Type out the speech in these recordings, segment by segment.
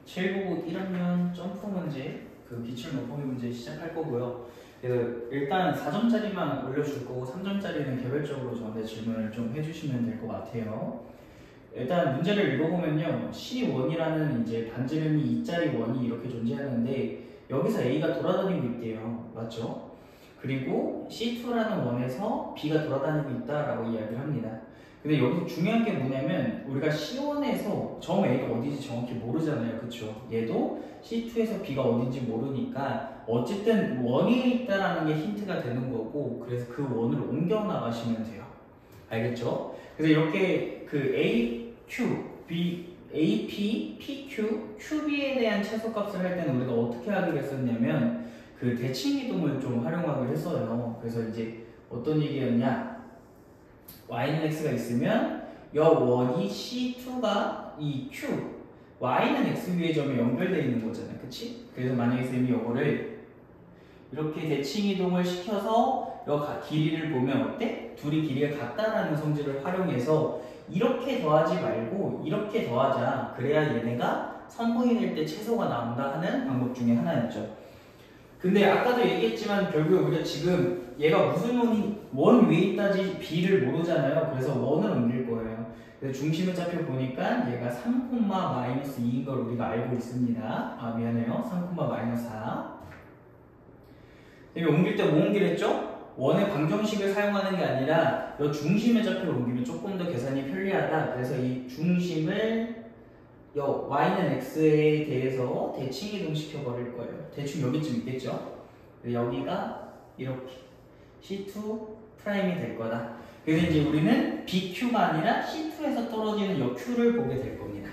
799 1학년 점프 문제, 그 기출 문법의 문제 시작할 거고요. 그래서 일단 4점짜리만 올려줄 거고 3점짜리는 개별적으로 저한테 질문을 좀 해주시면 될 것 같아요. 일단 문제를 읽어보면요, C1이라는 이제 반지름이 2짜리 원이 이렇게 존재하는데 여기서 A가 돌아다니고 있대요. 맞죠? 그리고 C2라는 원에서 B가 돌아다니고 있다라고 이야기를 합니다. 근데 여기서 중요한 게 뭐냐면 우리가 C1에서 점 A가 어디지 정확히 모르잖아요. 그쵸? 얘도 C2에서 B가 어딘지 모르니까 어쨌든 원위에 있다라는 게 힌트가 되는 거고, 그래서 그 원을 옮겨 나가시면 돼요. 알겠죠? 그래서 이렇게 그 A, Q, B, A, P, P, Q, Q, B에 대한 최소값을 할 때는 우리가 어떻게 하기로 했었냐면 그 대칭이동을 좀 활용하기로 했어요. 그래서 이제 어떤 얘기였냐, y는 x가 있으면 여 원이 C2가 이 Q, y는 x 위의 점에 연결되어 있는 거잖아요. 그치? 그래서 만약에 쌤이 이거를 이렇게 대칭이동을 시켜서 여 길이를 보면 어때? 둘이 길이가 같다라는 성질을 활용해서 이렇게 더하지 말고 이렇게 더하자. 그래야 얘네가 선분이 될 때 최소가 나온다 하는 방법 중에 하나였죠. 근데 아까도 얘기했지만 결국 우리가 지금 얘가 무슨 원 위에 있다지 B를 모르잖아요. 그래서 원을 옮길 거예요. 그래서 중심을 잡혀 보니까 얘가 3,-2인 걸 우리가 알고 있습니다. 아 미안해요. 3,-4. 여기 옮길 때 뭐 옮기랬죠? 원의 방정식을 사용하는 게 아니라 이 중심의 좌표를 옮기면 조금 더 계산이 편리하다. 그래서 이 중심을 y는 x에 대해서 대칭이동 시켜버릴 거예요. 대충 여기쯤 있겠죠? 여기가 이렇게 C2'이 될 거다. 그래서 이제 우리는 BQ가 아니라 C2에서 떨어지는 여 Q를 보게 될 겁니다.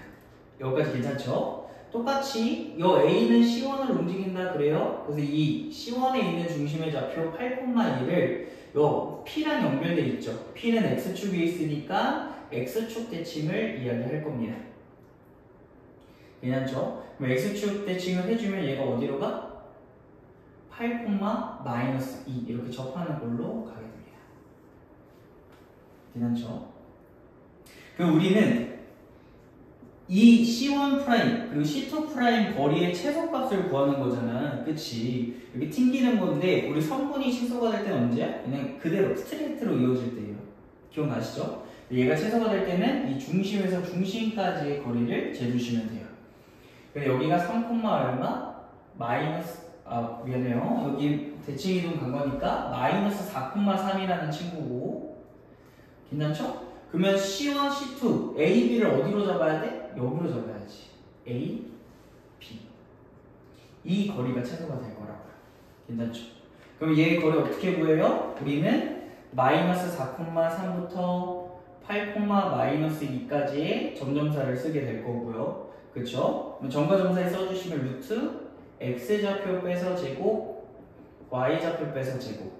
여기까지 괜찮죠? 똑같이 여 A는 C1을 움직인다 그래요. 그래서 이 C1에 있는 중심의 좌표 8,1을 요 P랑 연결돼 있죠. P는 X축 위에 있으니까 X축 대칭을 이야기할 겁니다. 괜찮죠? 그럼 X축 대칭을 해주면 얘가 어디로 가? 8,-2 이렇게 접하는 걸로 가게 됩니다. 괜찮죠? 그럼 우리는 이 C1' 그리고 C2' 거리의 최소값을 구하는 거잖아. 그치? 이렇게 튕기는 건데 우리 선분이 최소가 될 때는 언제야? 그냥 그대로 스트레이트로 이어질 때예요. 기억나시죠? 얘가 최소가 될 때는 이 중심에서 중심까지의 거리를 재주시면 돼요. 여기가 3, 얼마? 미안해요. 여기 대칭이동 간 거니까 마이너스 4,3이라는 친구고. 괜찮죠? 그러면 C1, C2, A, B를 어디로 잡아야 돼? 여기로 잡아야지. A, B. 이 거리가 최소가 될 거라고요. 괜찮죠? 그럼 얘의 거리 어떻게 구해요? 우리는 마이너스 4,3부터 8,-2까지의 점점사를 쓰게 될 거고요. 그쵸? 점과점사에 써주시면 루트 x좌표 빼서 제곱 y좌표 빼서 제곱,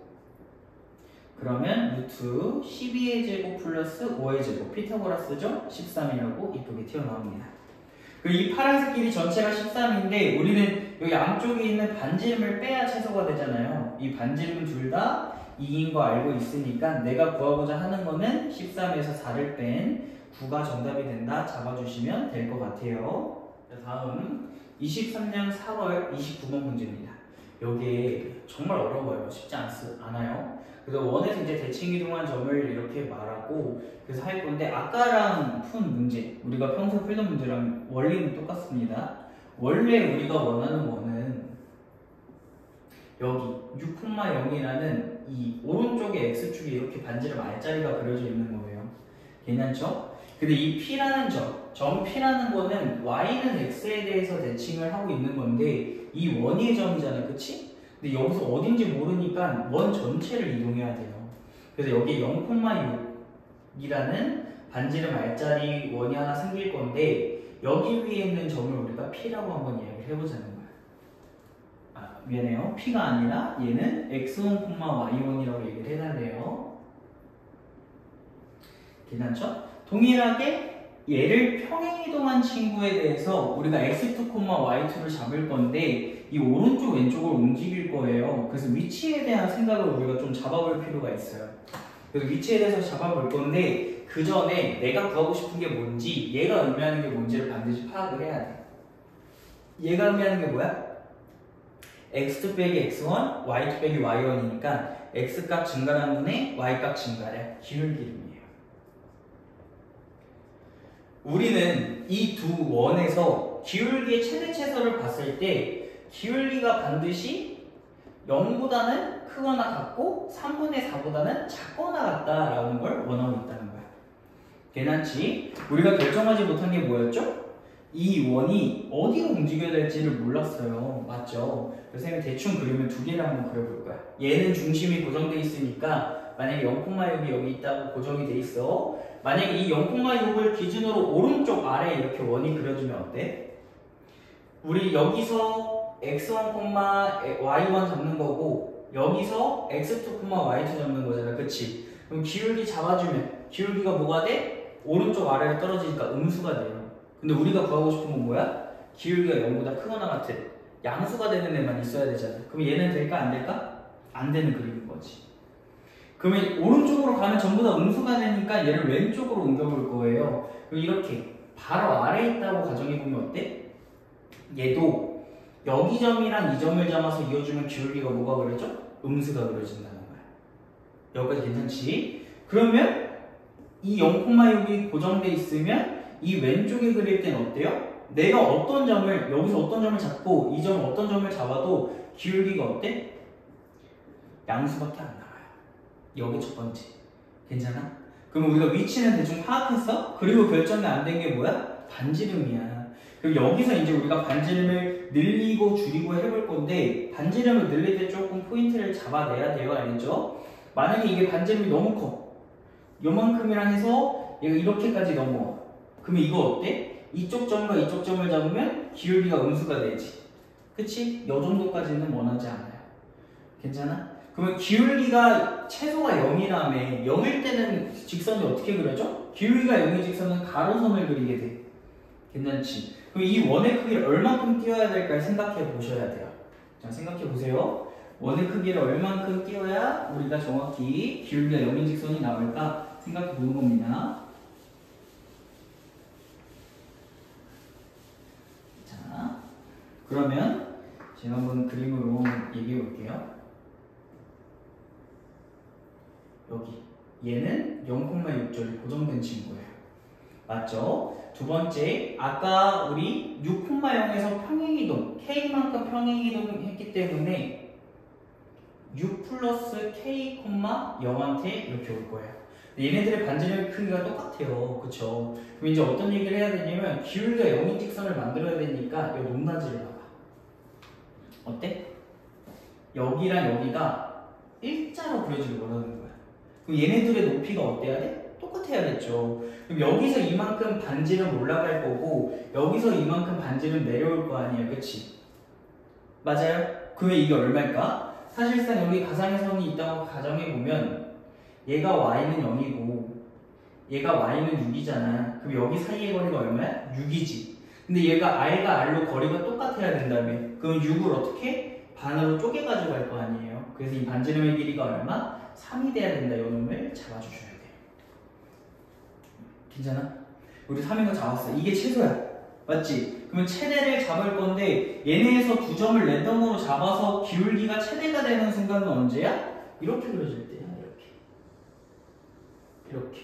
그러면 루트 12의 제곱 플러스 5의 제곱, 피타고라스죠? 13이라고 이쁘게 튀어나옵니다. 그리고 이 파란색 길이 전체가 13인데 우리는 여기 안쪽에 있는 반지름을 빼야 최소가 되잖아요. 이 반지름은 둘 다 2인 거 알고 있으니까 내가 구하고자 하는 거는 13에서 4를 뺀 9가 정답이 된다 잡아주시면 될 것 같아요. 다음 23년 4월 29번 문제입니다. 여기 정말 어려워요. 쉽지 않아요. 그래서 원에서 이제 대칭이동한 점을 이렇게 말하고 그래서 할 건데 아까랑 푼 문제, 우리가 평소 풀던 문제랑 원리는 똑같습니다. 원래 우리가 원하는 원은 여기 6,0이라는 이 오른쪽에 X축에 이렇게 반지름 R자리가 그려져 있는 거예요. 괜찮죠? 근데 이 P라는 점 P라는 거는 Y는 X에 대해서 대칭을 하고 있는 건데 이 원위의 점이잖아요. 그치? 근데 여기서 어딘지 모르니까 원 전체를 이동해야 돼요. 그래서 여기 0,6이라는 반지름 R자리 원이 하나 생길 건데 여기 위에 있는 점을 우리가 P라고 한번 이야기를 해보자는 거예요. 미안해요. P가 아니라 얘는 X1, Y1이라고 얘기를 해달래요. 괜찮죠? 동일하게 얘를 평행이동한 친구에 대해서 우리가 X2, Y2를 잡을 건데 이 오른쪽 왼쪽을 움직일 거예요. 그래서 위치에 대한 생각을 우리가 좀 잡아볼 필요가 있어요. 그래서 위치에 대해서 잡아볼 건데 그 전에 내가 구하고 싶은 게 뭔지, 얘가 의미하는 게 뭔지를 반드시 파악을 해야 돼. 얘가 의미하는 게 뭐야? x2 빼기 x1, y2 빼기 y1이니까 x값 증가란 분의 y값 증가래. 기울기 이름이에요. 우리는 이 두 원에서 기울기의 최대 최소를 봤을 때 기울기가 반드시 0보다는 크거나 같고 3분의 4보다는 작거나 같다라는 걸 원하고 있다는 거야. 괜찮지? 우리가 결정하지 못한 게 뭐였죠? 이 원이 어디로 움직여야 될지를 몰랐어요. 맞죠? 그래서 선생님이 대충 그림을 두 개를 한번 그려볼 거야. 얘는 중심이 고정돼 있으니까 만약에 0,6이 여기 있다고 고정이 돼 있어. 만약에 이 0,6을 기준으로 오른쪽 아래에 이렇게 원이 그려주면 어때? 우리 여기서 x1, y1 잡는 거고 여기서 x2, y2 잡는 거잖아. 그치? 그럼 기울기 잡아주면 기울기가 뭐가 돼? 오른쪽 아래로 떨어지니까 음수가 돼요. 근데 우리가 구하고 싶은 건 뭐야? 기울기가 0보다 크거나 같은 양수가 되는 애만 있어야 되잖아. 그럼 얘는 될까 안 될까? 안 되는 그림인 거지. 그러면 오른쪽으로 가면 전부 다 음수가 되니까 얘를 왼쪽으로 옮겨볼 거예요. 그럼 이렇게 바로 아래에 있다고 가정해보면 어때? 얘도 여기 점이랑 이 점을 잡아서 이어주면 기울기가 뭐가 그려져? 음수가 그려진다는 거야. 여기까지 괜찮지? 그러면 이 0,6이 고정돼 있으면 이 왼쪽에 그릴 땐 어때요? 내가 어떤 점을 여기서 어떤 점을 잡고 이 점 어떤 점을 잡아도 기울기가 어때? 양수밖에 안 나와요. 여기 첫 번째. 괜찮아? 그럼 우리가 위치는 대충 파악했어? 그리고 결정이 안 된 게 뭐야? 반지름이야. 그럼 여기서 이제 우리가 반지름을 늘리고 줄이고 해볼 건데 반지름을 늘릴 때 조금 포인트를 잡아내야 돼요. 알겠죠? 만약에 이게 반지름이 너무 커. 요만큼이랑 해서 얘가 이렇게까지 넘어와. 그러면 이거 어때? 이쪽 점과 이쪽 점을 잡으면 기울기가 음수가 되지. 그치? 요 정도까지는 원하지 않아요. 괜찮아? 그러면 기울기가 최소가 0이라며 0일 때는 직선이 어떻게 그려져? 기울기가 0의 직선은 가로선을 그리게 돼. 괜찮지? 그럼 이 원의 크기를 얼만큼 띄워야 될까 생각해 보셔야 돼요. 자, 생각해 보세요. 원의 크기를 얼만큼 띄워야 우리가 정확히 기울기가 0인 직선이 나올까 생각해 보는 겁니다. 자, 그러면 제가 한번 그림으로 얘기해 볼게요. 여기 얘는 0,6절이 고정된 친구예요. 맞죠? 두 번째, 아까 우리 6,0에서 평행이동, K만큼 평행이동 했기 때문에 6 플러스 K, 0한테 이렇게 올 거예요. 얘네들의 반지름 크기가 똑같아요. 그쵸? 그럼 이제 어떤 얘기를 해야 되냐면 기울기가 0인 직선을 만들어야 되니까 이 높낮이를 봐봐. 어때? 여기랑 여기가 일자로 그려지길 원하는 거야. 그럼 얘네들의 높이가 어때야 돼? 똑같아야겠죠. 그럼 여기서 이만큼 반지름 올라갈 거고 여기서 이만큼 반지름 내려올 거 아니에요. 그치? 맞아요? 그러면 이게 얼마일까? 사실상 여기 가상의 선이 있다고 가정해보면 얘가 y는 0이고 얘가 y는 6이잖아. 그럼 여기 사이의 거리가 얼마야? 6이지. 근데 얘가 r과 r로 거리가 똑같아야 된다며. 그럼 6을 어떻게? 반으로 쪼개가지고 갈 거 아니에요. 그래서 이 반지름의 길이가 얼마? 3이 돼야 된다. 이 놈을 잡아주셔야 돼. 괜찮아? 우리 3인 거 잡았어. 이게 최소야. 맞지? 그러면 최대를 잡을 건데 얘네에서 두 점을 랜덤으로 잡아서 기울기가 최대가 되는 순간은 언제야? 이렇게 그려질 때야. 이렇게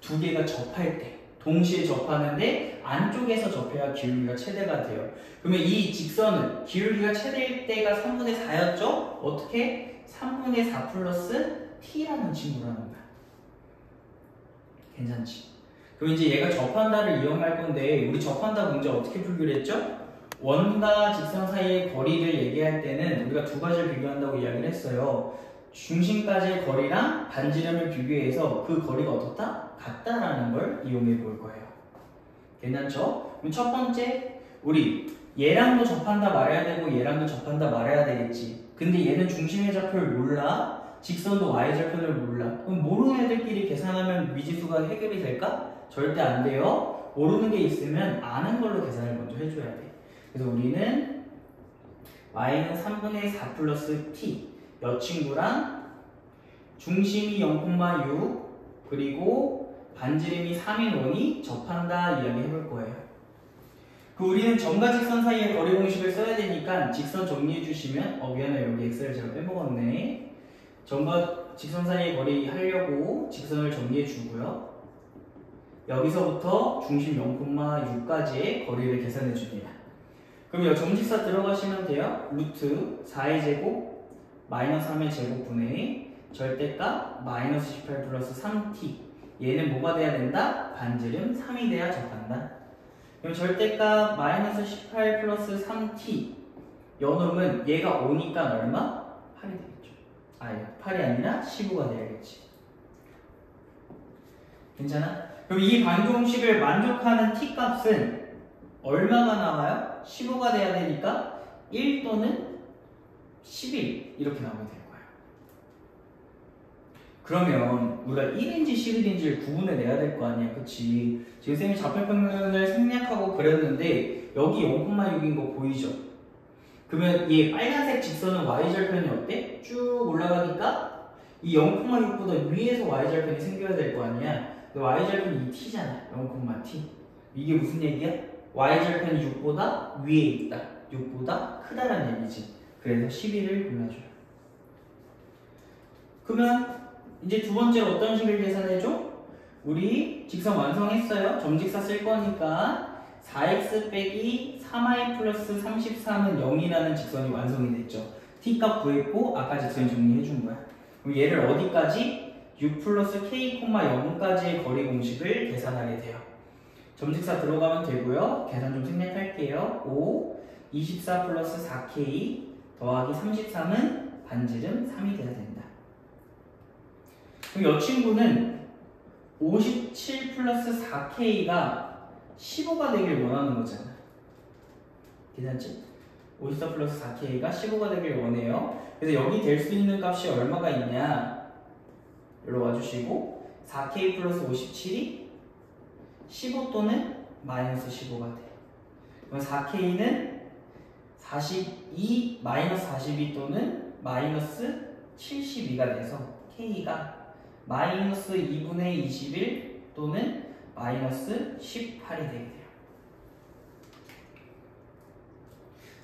두 개가 접할 때 동시에 접하는데 안쪽에서 접해야 기울기가 최대가 돼요. 그러면 이 직선은 기울기가 최대일 때가 3분의 4였죠? 어떻게? 3분의 4 플러스 t라는 친구라는 거야. 괜찮지? 그럼 이제 얘가 접한다를 이용할 건데 우리 접한다 문제 어떻게 풀기로 했죠? 원과 직선 사이의 거리를 얘기할 때는 우리가 두 가지를 비교한다고 이야기를 했어요. 중심까지의 거리랑 반지름을 비교해서 그 거리가 어떻다? 같다라는 걸 이용해 볼 거예요. 괜찮죠? 그럼 첫 번째, 우리 얘랑도 접한다 말해야 되고 얘랑도 접한다 말해야 되겠지. 근데 얘는 중심의 좌표를 몰라. 직선도 y좌표를 몰라. 그럼 모르는 애들끼리 계산하면 미지수가 해결이 될까? 절대 안 돼요. 모르는 게 있으면 아는 걸로 계산을 먼저 해줘야 돼. 그래서 우리는 y는 3분의 4 플러스 t 여 친구랑 중심이 0,6 그리고 반지름이 3인 원이 접한다 이야기 해볼 거예요. 그 우리는 점과 직선 사이의 거리 공식을 써야 되니까 직선 정리해 주시면 미안해 여기 x를 제가 빼먹었네. 점과 직선 사이의 거리 하려고 직선을 정리해 주고요. 여기서부터 중심 0,6까지의 거리를 계산해 줍니다. 그럼 여기 점직사 들어가시면 돼요. 루트 4의 제곱 마이너스 3의 제곱분의 절대값 마이너스 18 플러스 3t. 얘는 뭐가 돼야 된다? 반지름 3이 돼야 적한다. 그럼 절대값 마이너스 18 플러스 3t 요놈은 얘가 5니까 얼마? 8이 되겠죠. 8이 아니라 15가 돼야겠지. 괜찮아? 그럼 이 방정식을 만족하는 t값은 얼마가 나와요? 15가 돼야 되니까 1 또는 11 이렇게 나오면 될 거예요. 그러면 우리가 1인지 11인지를 구분해 내야 될 거 아니야, 그치? 지금 쌤이 좌표평면을 생략하고 그렸는데 여기 0,6인 거 보이죠? 그러면 이 빨간색 직선은 y절편이 어때? 쭉 올라가니까 이 0,6보다 위에서 y절편이 생겨야 될 거 아니야? y절편이 이 t잖아, 0,t. 이게 무슨 얘기야? y절편이 6보다 위에 있다, 6보다 크다라는 얘기지. 그래서 11을 골라줘요. 그러면 이제 두 번째로 어떤 식을 계산해줘? 우리 직선 완성했어요. 점직사 쓸 거니까 4x 빼기 3y 플러스 33은 0이라는 직선이 완성이 됐죠. t값 구했고 아까 직선 정리해 준 거야. 그럼 얘를 어디까지? 6 플러스 k, 0까지의 거리 공식을 계산하게 돼요. 점직사 들어가면 되고요. 계산 좀 생략할게요. 5, 24 플러스 4k 더하기 33은 반지름 3이 돼야 된다. 그럼 이 친구는 57 플러스 4k가 15가 되길 원하는 거잖아. 괜찮지? 54 플러스 4k가 15가 되길 원해요. 그래서 여기 될 수 있는 값이 얼마가 있냐? 여기로 와주시고 4k 플러스 57이 15 또는 마이너스 15가 돼. 그럼 4k는 42 마이너스 42 또는 마이너스 72가 돼서 k가 마이너스 2분의 21 또는 마이너스 18이 되게 돼요.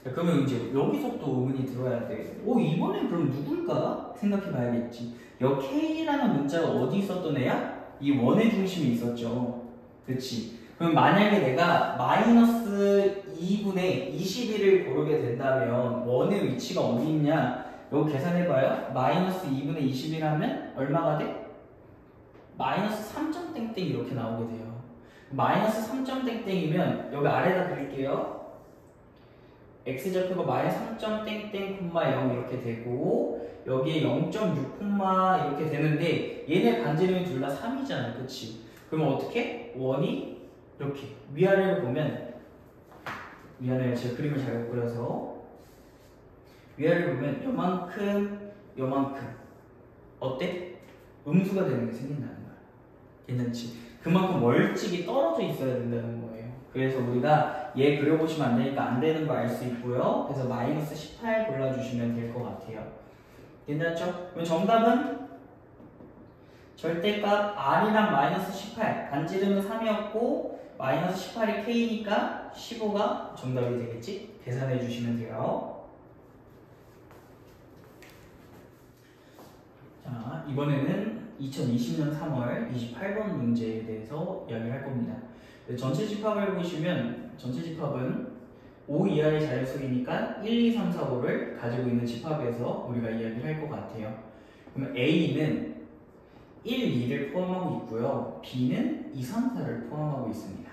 자, 그러면 이제 여기서 또 의문이 들어야 돼. 이번엔 그럼 누굴까? 생각해 봐야겠지. 여기 K라는 문자가 어디 있었던 애야? 이 원의 중심이 있었죠. 그치? 그럼 만약에 내가 마이너스 2분의 21을 고르게 된다면 원의 위치가 어디 있냐? 여기 계산해봐요. 마이너스 2분의 21 하면 얼마가 돼? 마이너스 3점 땡땡 이렇게 나오게 돼요. 마이너스 3점 땡땡이면 여기 아래다 그릴게요. x좌표가 마이너스 3점 땡땡, 0 이렇게 되고 여기에 0.6, 이렇게 되는데 얘네 반지름이 둘 다 3이잖아, 그치? 그러면 어떻게? 원이 이렇게 위아래로 보면 미안해요, 제가 그림을 잘못 그려서 위아래로 보면 요만큼 어때? 음수가 되는 게 생긴다는 거야. 괜찮지? 그만큼 멀찍이 떨어져 있어야 된다는 거예요. 그래서 우리가 얘 그려보시면 안 되니까 안 되는 거 알 수 있고요. 그래서 마이너스 18 골라주시면 될 것 같아요. 괜찮죠? 그럼 정답은 절대값 r이랑 마이너스 18, 반지름은 3이었고 마이너스 18이 k니까 15가 정답이 되겠지? 계산해 주시면 돼요. 자, 이번에는 2020년 3월 28번 문제에 대해서 이야기를 할 겁니다. 전체 집합을 보시면 전체 집합은 5 이하의 자연수이니까 1, 2, 3, 4, 5를 가지고 있는 집합에서 우리가 이야기를 할 것 같아요. 그러면 A는 1, 2를 포함하고 있고요. B는 2, 3, 4를 포함하고 있습니다.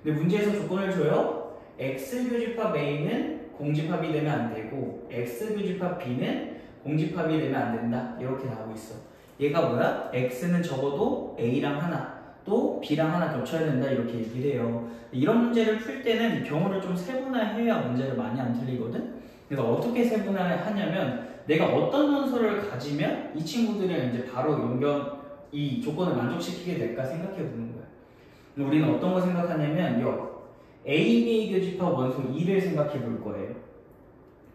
근데 문제에서 조건을 줘요. X교집합 A는 공집합이 되면 안 되고 X교집합 B는 공집합이 되면 안 된다. 이렇게 나오고 있어. 얘가 뭐야? X는 적어도 A랑 하나 또 B랑 하나 겹쳐야 된다 이렇게 얘기를 해요. 이런 문제를 풀 때는 경우를 좀 세분화해야 문제를 많이 안 틀리거든. 그래서 어떻게 세분화하냐면 내가 어떤 원소를 가지면 이 친구들이랑 이제 바로 이 조건을 만족시키게 될까 생각해 보는 거야. 우리는 어떤 거 생각하냐면 A, B 교집합 원소 2를 생각해 볼 거예요.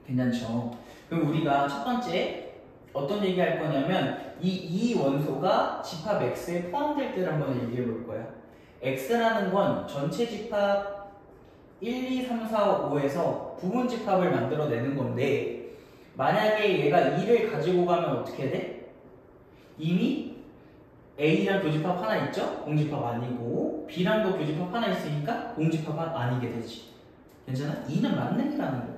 괜찮죠? 그럼 우리가 첫 번째 어떤 얘기 할 거냐면 이 원소가 집합 X에 포함될 때를 한번 얘기해 볼 거야. X라는 건 전체 집합 1, 2, 3, 4, 5에서 부분집합을 만들어내는 건데 만약에 얘가 2를 가지고 가면 어떻게 돼? 이미 A랑 교집합 하나 있죠? 공집합 아니고 B랑도 교집합 하나 있으니까 공집합 아니게 되지. 괜찮아? 2는 만능이라는 거야.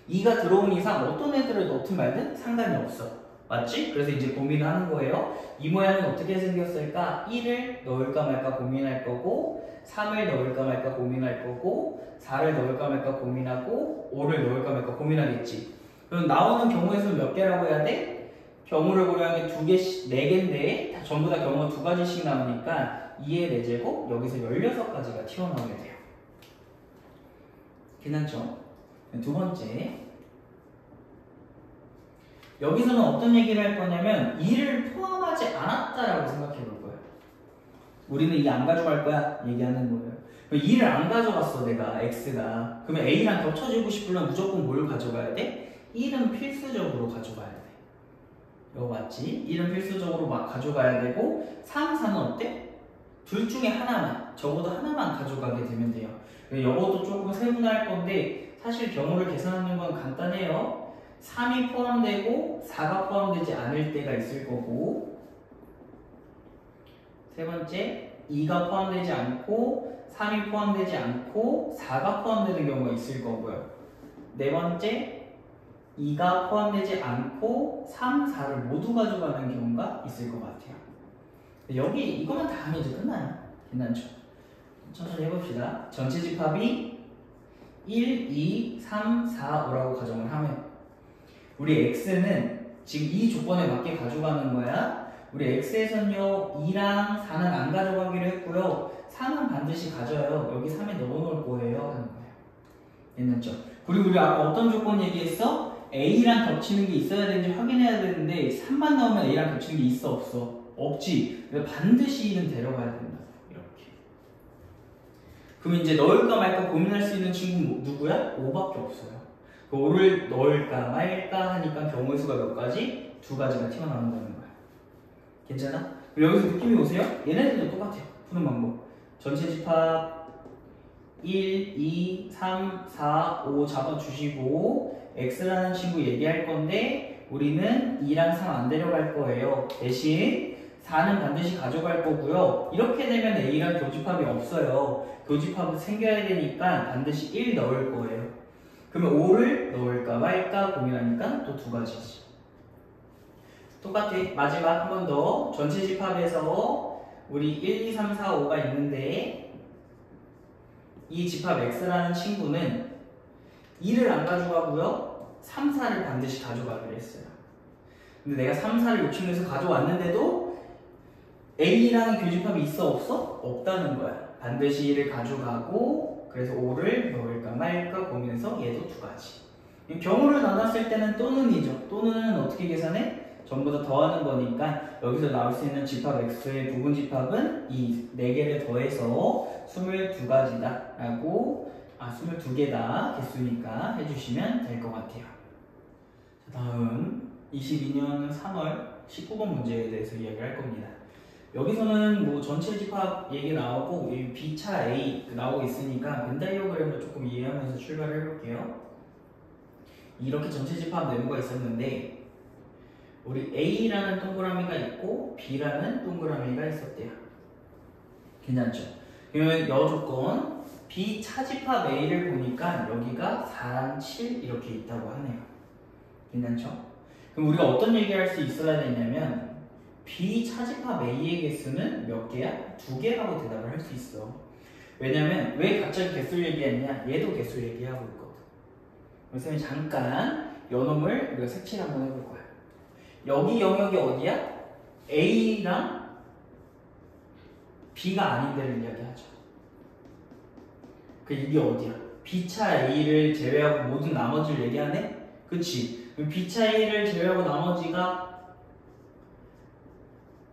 2가 들어온 이상 어떤 애들을 넣든 말든 상관이 없어. 맞지? 그래서 이제 고민을 하는 거예요. 이 모양은 어떻게 생겼을까? 1을 넣을까 말까 고민할 거고 3을 넣을까 말까 고민할 거고 4를 넣을까 말까 고민하고 5를 넣을까 말까 고민하겠지. 그럼 나오는 경우의 수 몇 개라고 해야 돼? 경우를 고려한 게 2개씩, 4개인데 전부 다 경우가 2가지씩 나오니까 2의 4제곱 여기서 16가지가 튀어나오게 돼요. 괜찮죠? 두 번째, 여기서는 어떤 얘기를 할 거냐면 2를 포함하지 않았다라고 생각해 볼 거예요. 우리는 2 안 가져갈 거야 얘기하는 거예요. 2를 안 가져갔어 내가 x가. 그러면 a랑 겹쳐지고 싶으면 무조건 뭘 가져가야 돼? 1은 필수적으로 가져가야 돼. 이거 맞지? 1은 필수적으로 막 가져가야 되고 3, 4는 어때? 둘 중에 하나만, 적어도 하나만 가져가게 되면 돼요. 이것도 조금 세분화할 건데 사실 경우를 계산하는 건 간단해요. 3이 포함되고 4가 포함되지 않을 때가 있을 거고 세 번째 2가 포함되지 않고 3이 포함되지 않고 4가 포함되는 경우가 있을 거고요. 네 번째 2가 포함되지 않고 3, 4를 모두 가져가는 경우가 있을 것 같아요. 여기 이거만 다 하면 이제 끝나요. 괜찮죠? 천천히 해봅시다. 전체 집합이 1, 2, 3, 4, 5라고 가정을 하면 우리 x는 지금 이 조건에 맞게 가져가는 거야. 우리 x에선요 2랑 4는 안 가져가기로 했고요. 3은 반드시 가져요. 여기 3에 넣어놓을 거예요 하는 거예요. 됐죠? 그리고 우리 아까 어떤 조건 얘기했어? A랑 겹치는 게 있어야 되는지 확인해야 되는데 3만 넣으면 A랑 겹치는 게 있어 없어? 없지. 그래서 반드시 1은 데려가야 된다. 이렇게. 그럼 이제 넣을까 말까 고민할 수 있는 친구 누구야? 5밖에 없어요. 5를 넣을까 말까 하니까 경우의 수가 몇 가지? 2가지가 튀어나온다는 거야. 괜찮아? 여기서 느낌이 오세요? 얘네들도 똑같아요. 푸는 방법. 전체 집합 1, 2, 3, 4, 5 잡아주시고 x라는 친구 얘기할 건데 우리는 2랑 3 안 데려갈 거예요. 대신 4는 반드시 가져갈 거고요. 이렇게 되면 a랑 교집합이 없어요. 교집합이 생겨야 되니까 반드시 1 넣을 거예요. 그러면 5를 넣을까 말까 고민하니까 또 2가지지. 똑같아. 마지막 한 번 더. 전체 집합에서 우리 1, 2, 3, 4, 5가 있는데 이 집합 x라는 친구는 2를 안 가져가고요. 3, 4를 반드시 가져가기로 했어요. 근데 내가 3, 4를 요청해서 가져왔는데도 A랑 교집합이 있어 없어? 없다는 거야. 반드시 1을 가져가고 그래서 5를 넣을까 말까 고민해서 얘도 2가지. 경우를 나눴을 때는 또는이죠. 또는 어떻게 계산해? 전부 다 더하는 거니까 여기서 나올 수 있는 집합 x의 부분 집합은 이 4개를 더해서 22가지다 라고 22개다 개수니까 해주시면 될 것 같아요. 자, 다음 22년 3월 19번 문제에 대해서 이야기할 겁니다. 여기서는 뭐 전체 집합 얘기 나오고 B차 A 나오고 있으니까 벤 다이어그램을 조금 이해하면서 출발을 해볼게요. 이렇게 전체 집합 네모가 있었는데 우리 A라는 동그라미가 있고 B라는 동그라미가 있었대요. 괜찮죠? 그러면 여조건 B 차집합 A를 보니까 여기가 4랑 7 이렇게 있다고 하네요. 괜찮죠? 그럼 우리가 어떤 얘기를 할 수 있어야 되냐면 B 차집합 A의 개수는 몇 개야? 2개라고 대답을 할 수 있어. 왜냐면 왜 갑자기 개수 얘기했냐? 얘도 개수 얘기하고 있거든. 그래서 잠깐 요놈을 우리가 색칠 한번 해볼 거야. 여기 영역이 어디야? A랑 B가 아닌 데를 이야기하죠. 그 이게 어디야? B차 A를 제외하고 모든 나머지를 얘기하네? 그치? 그럼 B차 A를 제외하고 나머지가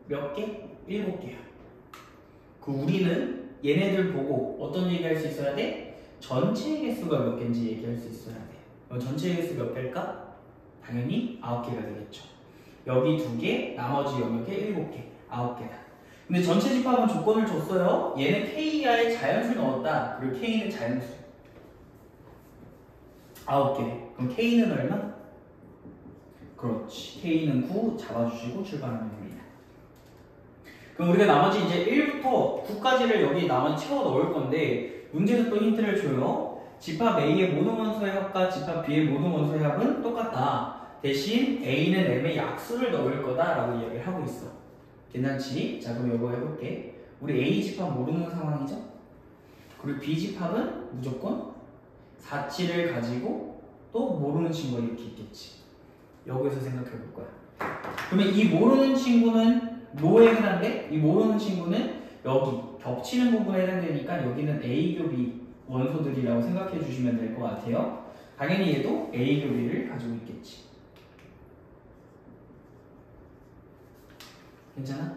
몇 개? 7개야. 그 우리는 얘네들 보고 어떤 얘기할 수 있어야 돼? 전체 개수가 몇 개인지 얘기할 수 있어야 돼. 그럼 전체 개수 몇 개일까? 당연히 9개가 되겠죠. 여기 2개, 나머지 영역에 7개, 9개다. 근데 전체 집합은 조건을 줬어요. 얘는 K야의 자연수 넣었다. 그리고 K는 자연수. 9개. 그럼 K는 얼마? 그렇지. K는 9 잡아주시고 출발하면 됩니다. 그럼 우리가 나머지 이제 1부터 9까지를 여기 나머지 채워 넣을 건데 문제에서 또 힌트를 줘요. 집합 A의 모든 원소의 합과 집합 B의 모든 원소의 합은 똑같다. 대신 A는 M의 약수를 넣을 거다라고 이야기를 하고 있어. 괜찮지? 자, 그럼 이거 해볼게. 우리 A 집합 모르는 상황이죠? 그리고 B 집합은 무조건 4, 7을 가지고 또 모르는 친구가 이렇게 있겠지. 여기서 생각해 볼 거야. 그러면 이 모르는 친구는 뭐에 해당돼? 이 모르는 친구는 여기 겹치는 부분에 해당되니까 여기는 A 교비 원소들이라고 생각해 주시면 될 것 같아요. 당연히 얘도 A 교비를 가지고 있겠지. 괜찮아?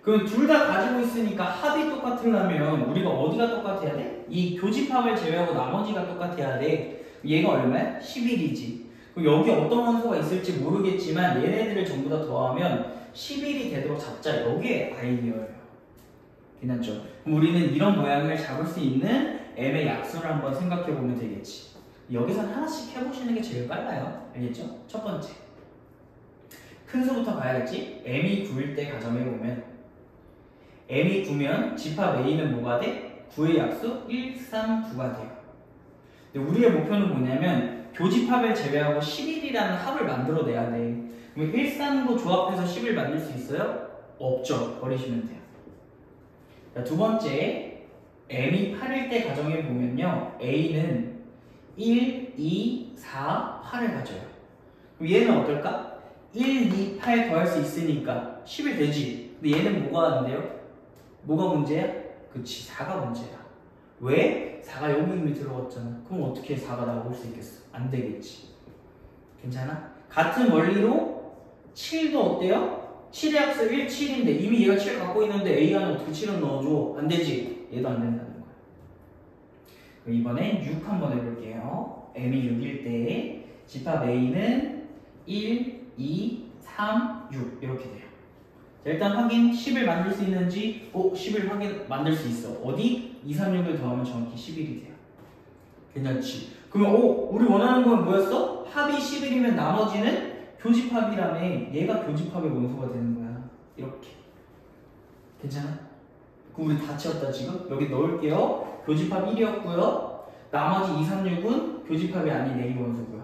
그럼 둘 다 가지고 있으니까 합이 똑같으려면 우리가 어디가 똑같아야 돼? 이 교집합을 제외하고 나머지가 똑같아야 돼. 얘가 얼마야? 11이지. 그럼 여기 어떤 원소가 있을지 모르겠지만 얘네들을 전부 다 더하면 11이 되도록 잡자. 여기에 아이디어예요. 괜찮죠? 그럼 우리는 이런 모양을 잡을 수 있는 M의 약수를 한번 생각해 보면 되겠지. 여기선 하나씩 해보시는 게 제일 빨라요. 알겠죠? 첫 번째. 큰 수부터 가야겠지? M이 9일 때 가정해 보면 M이 9면 집합 A는 뭐가 돼? 9의 약수 1, 3, 9가 돼요. 근데 우리의 목표는 뭐냐면 교집합을 제외하고 11이라는 합을 만들어내야 돼. 그럼 1, 3도 조합해서 10을 만들 수 있어요? 없죠. 버리시면 돼요. 자, 두 번째, M이 8일 때 가정해 보면요. A는 1, 2, 4, 8을 가져요. 그럼 얘는 어떨까? 1, 2, 8 더할 수 있으니까 10이 되지. 근데 얘는 뭐가 안 돼요? 뭐가 문제야? 그치, 4가 문제야. 왜? 4가 여기 이미 들어갔잖아. 그럼 어떻게 4가 나올 수 있겠어? 안 되겠지. 괜찮아? 같은 원리로 7도 어때요? 7의 약수 1, 7인데 이미 얘가 7 갖고 있는데 A 안에 어떻게 7을 넣어줘? 안 되지. 얘도 안 된다는 거야. 그럼 이번엔 6 한번 해볼게요. M이 6일 때 집합 A는 1, 2, 3, 6 이렇게 돼요. 자, 일단 확인 10을 만들 수 있는지 10을 만들 수 있어. 어디? 2, 3, 6을 더하면 정확히 11이 돼요. 괜찮지? 그러면 우리 원하는 건 뭐였어? 합이 11이면 나머지는 교집합이라며. 얘가 교집합의 원소가 되는 거야. 이렇게. 괜찮아? 그럼 우리 다 채웠다 지금? 여기 넣을게요. 교집합 1이었고요. 나머지 2, 3, 6은 교집합이 아닌 A 원소고요.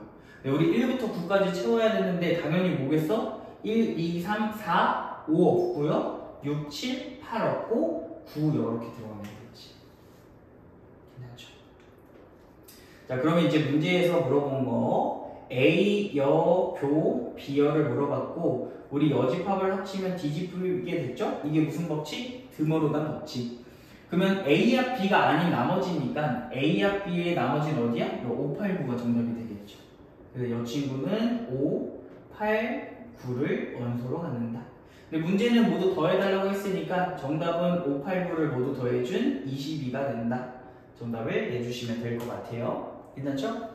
우리 1부터 9까지 채워야 되는데 당연히 뭐겠어? 1, 2, 3, 4, 5 없고요. 6, 7, 8 없고 9 이렇게 들어가면 되겠지. 괜찮죠? 자, 그러면 이제 문제에서 물어본 거 A, 여, 교, B여를 물어봤고 우리 여집합을 합치면 D집합이게 됐죠? 이게 무슨 법칙? 드머로단 법칙. 그러면 A합 B가 아닌 나머지니까 A합 B의 나머지는 어디야? 5, 8, 9가 정답이 되겠죠. 그래서 이 친구는 5, 8, 9를 원소로 갖는다. 근데 문제는 모두 더해달라고 했으니까 정답은 5, 8, 9를 모두 더해준 22가 된다. 정답을 내주시면 될 것 같아요. 괜찮죠?